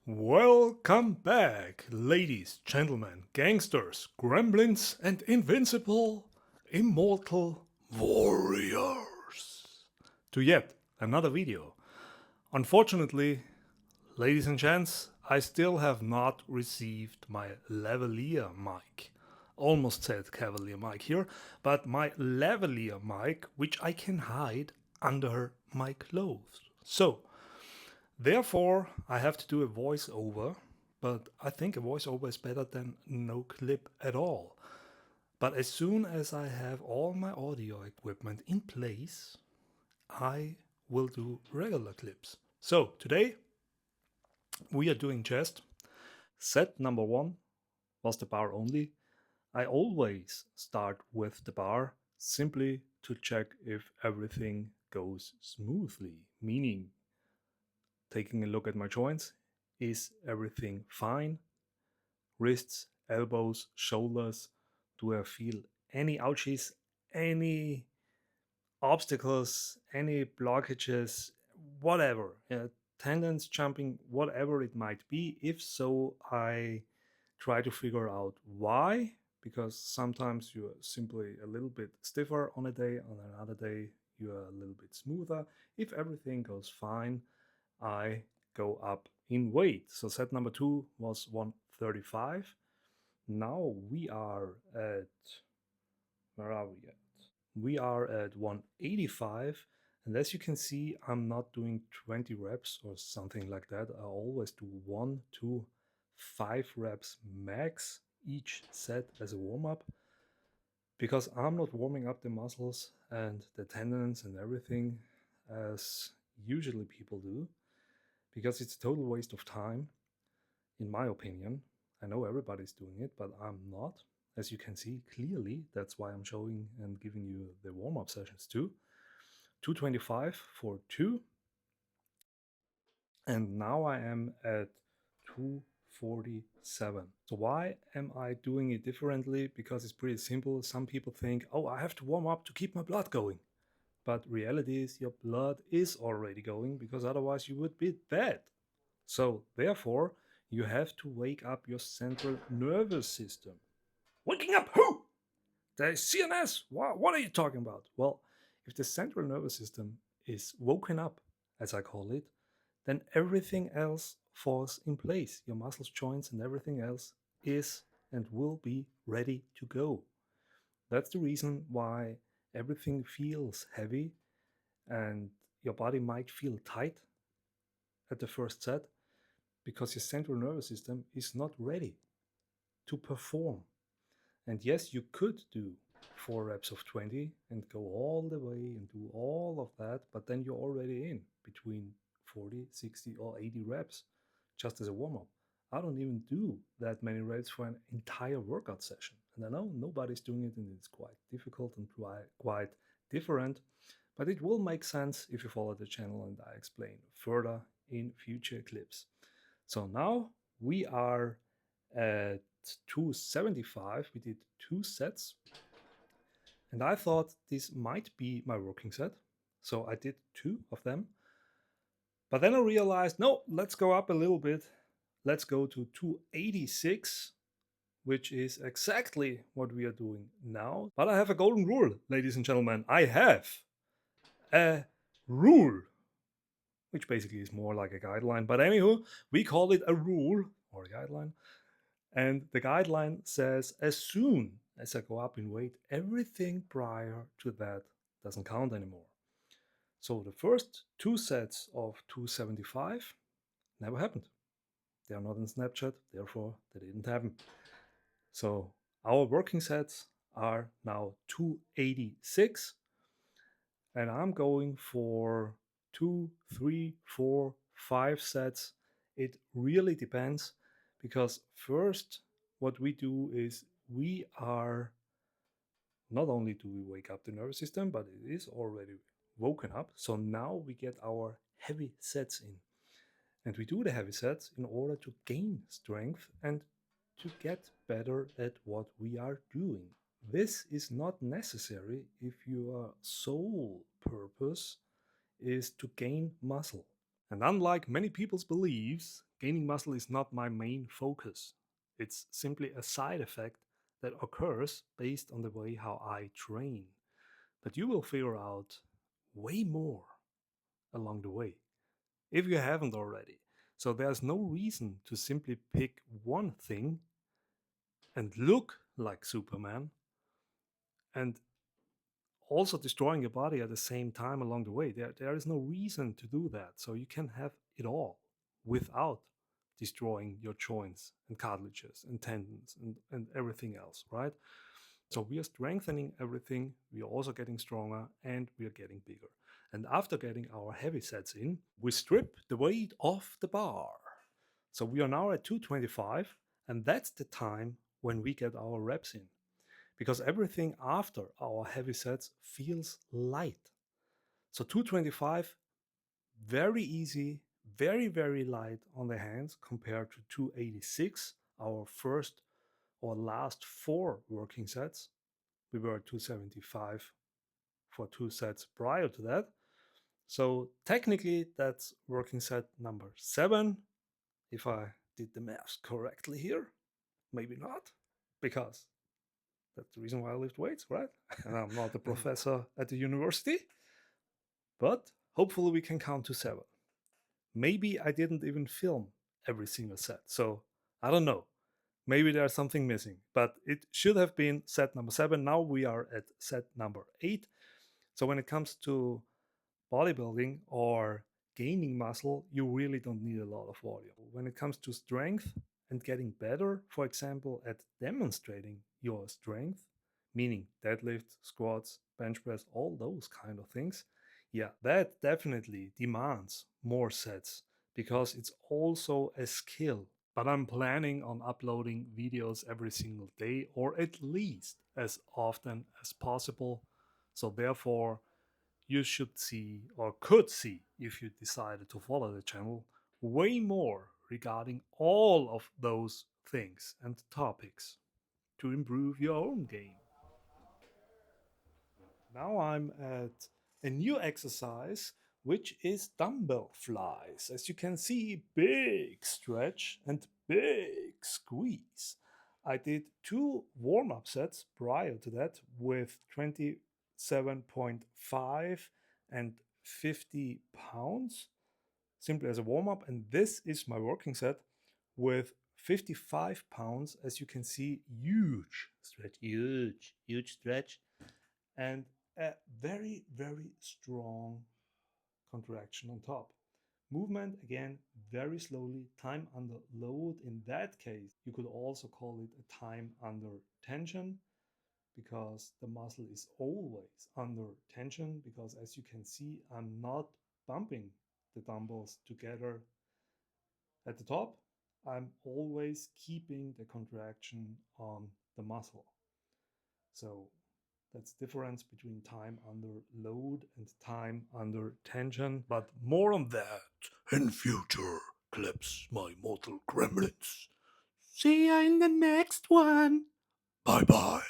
Welcome back, ladies, gentlemen, gangsters, gremlins, and invincible, immortal warriors, to yet another video. Unfortunately, ladies and gents, I still have not received my lavalier mic. Almost said cavalier mic here, but my lavalier mic, which I can hide under my clothes. So, therefore, I have to do a voiceover, but I think a voiceover is better than no clip at all. But as soon as I have all my audio equipment in place, I will do regular clips. So today we are doing chest. Set number 1 was the bar only. I always start with the bar simply to check if everything goes smoothly, meaning taking a look at my joints. Is everything fine? Wrists, elbows, shoulders. Do I feel any ouchies, any obstacles, any blockages, whatever? Tendons jumping, whatever it might be. If so, I try to figure out why, because sometimes you're simply a little bit stiffer on a day, on another day you're a little bit smoother. If everything goes fine, I go up in weight. So set number 2 was 135. Now we are at, where are we at? We are at 185. And as you can see, I'm not doing 20 reps or something like that. I always do 1 to 5 reps max each set as a warm-up, because I'm not warming up the muscles and the tendons and everything as usually people do, because it's a total waste of time, in my opinion. I know everybody's doing it, but I'm not. As you can see clearly, that's why I'm showing and giving you the warm-up sessions too. 225 for 2. And now I am at 247. So why am I doing it differently? Because it's pretty simple. Some people think, oh, I have to warm up to keep my blood going. But reality is your blood is already going, because otherwise you would be dead. So therefore, you have to wake up your central nervous system. Waking up who? The CNS? What are you talking about? Well, if the central nervous system is woken up, as I call it, then everything else falls in place. Your muscles, joints, and everything else is and will be ready to go. That's the reason why everything feels heavy and your body might feel tight at the first set, because your central nervous system is not ready to perform. And yes, you could do 4 reps of 20 and go all the way and do all of that, but then you're already in between 40, 60, or 80 reps just as a warm up. I don't even do that many reps for an entire workout session. And I know nobody's doing it, and it's quite difficult and quite different, but it will make sense if you follow the channel and I explain further in future clips. So now we are at 275. We did 2 sets, and I thought this might be my working set, so I did 2 of them. But then I realized, no, let's go up a little bit. Let's go to 286, which is exactly what we are doing now. But I have a golden rule, ladies and gentlemen. I have a rule, which basically is more like a guideline. But anywho, we call it a rule or a guideline. And the guideline says, as soon as I go up in weight, everything prior to that doesn't count anymore. So the first 2 sets of 275 never happened. They are not in Snapchat, therefore they didn't happen. So our working sets are now 286, and I'm going for 2, 3, 4, 5 sets. It really depends, because first what we do is we are, not only do we wake up the nervous system, but it is already woken up. So now we get our heavy sets in. And we do the heavy sets in order to gain strength and to get better at what we are doing. This is not necessary if your sole purpose is to gain muscle. And unlike many people's beliefs, Gaining muscle is not my main focus. It's simply a side effect that occurs based on the way how I train. But you will figure out way more along the way if you haven't already. So there's no reason to simply pick one thing and look like Superman and also destroying your body at the same time along the way. There is no reason to do that. So you can have it all without destroying your joints and cartilages and tendons and everything else, right? So we are strengthening everything, we are also getting stronger, and we are getting bigger. And after getting our heavy sets in, we strip the weight off the bar. So we are now at 225, and that's the time when we get our reps in. Because everything after our heavy sets feels light. So 225, very easy, very, very light on the hands compared to 286, our first or last 4 working sets. We were at 275 for 2 sets prior to that. So technically that's working set number 7, if I did the maths correctly here. Maybe not, because that's the reason why I lift weights, right? And I'm not a professor at the university. But hopefully we can count to 7. Maybe I didn't even film every single set. So I don't know. Maybe there's something missing. But it should have been set number 7. Now we are at set number 8. So when it comes to bodybuilding or gaining muscle, you really don't need a lot of volume. When it comes to strength and getting better, for example, at demonstrating your strength, meaning deadlift, squats, bench press, all those kind of things, yeah, that definitely demands more sets because it's also a skill. But I'm planning on uploading videos every single day or at least as often as possible. So therefore, you should see or could see, if you decided to follow the channel, way more regarding all of those things and topics to improve your own game. Now I'm at a new exercise, which is dumbbell flies. As you can see, big stretch and big squeeze. I did 2 warm-up sets prior to that with 27.5 and 50 pounds, simply as a warm-up. And this is my working set with 55 pounds. As you can see, huge stretch, huge stretch. And a very, very strong contraction on top. Movement, again, very slowly, time under load. In that case, you could also call it a time under tension because the muscle is always under tension because as you can see, I'm not bumping the dumbbells together at the top. I'm always keeping the contraction on the muscle. So that's the difference between time under load and time under tension. But more on that in future clips, my mortal gremlins. See ya in the next one. Bye bye.